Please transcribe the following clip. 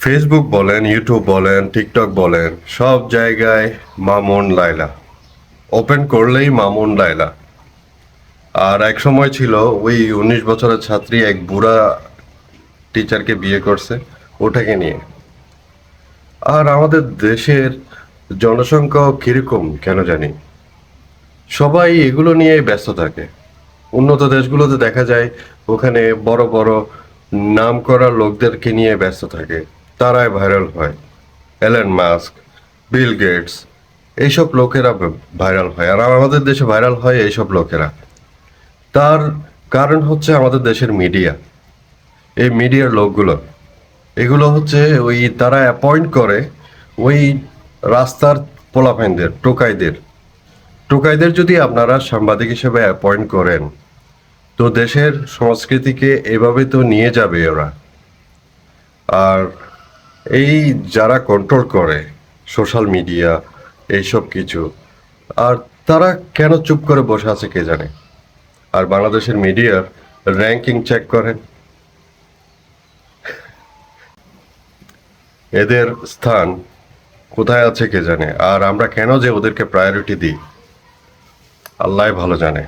Facebook বলেন, YouTube বলেন, TikTok বলেন, সব জায়গায় মামুন লায়লা। ওপেন করলেই মামুন লায়লা। আর এক সময় ছিল ওই 19 বছরের ছাত্রী এক বুড়া টিচারকে বিয়ে করছে ওটাকে নিয়ে। আর আমাদের দেশের জনসংখ্যা কিরকম কেন জানি, সবাই এগুলো নিয়ে ব্যস্ত থাকে। উন্নত দেশগুলোতে দেখা যায় ওখানে বড় বড় নামকরা লোকদেরকে নিয়ে ব্যস্ত থাকে, তারাই ভাইরাল হয়। এলেন মাস্ক, বিল গেটস, এইসব লোকেরা ভাইরাল হয়। আর আমাদের দেশে ভাইরাল হয় এইসব লোকেরা। তার কারণ হচ্ছে আমাদের দেশের মিডিয়া। এই মিডিয়ার লোকগুলো, এগুলো হচ্ছে ওই তারা অ্যাপয়েন্ট করে ওই রাস্তার পোলাপাইনদের, টোকাইদের। টোকাইদের যদি আপনারা সাংবাদিক হিসেবে অ্যাপয়েন্ট করেন, তো দেশের সংস্কৃতিকে এভাবে তো নিয়ে যাবে ওরা। আর এই যারা কন্ট্রোল করে সোশ্যাল মিডিয়া, এইসব কিছু, আর তারা কেন চুপ করে বসে আছে কে জানে। আর বাংলাদেশের মিডিয়ার র্যাঙ্কিং চেক করেন, এদের স্থান কোথায় আছে কে জানে। আর আমরা কেন যে ওদেরকে প্রায়োরিটি দিই, আল্লাহ ভালো জানে।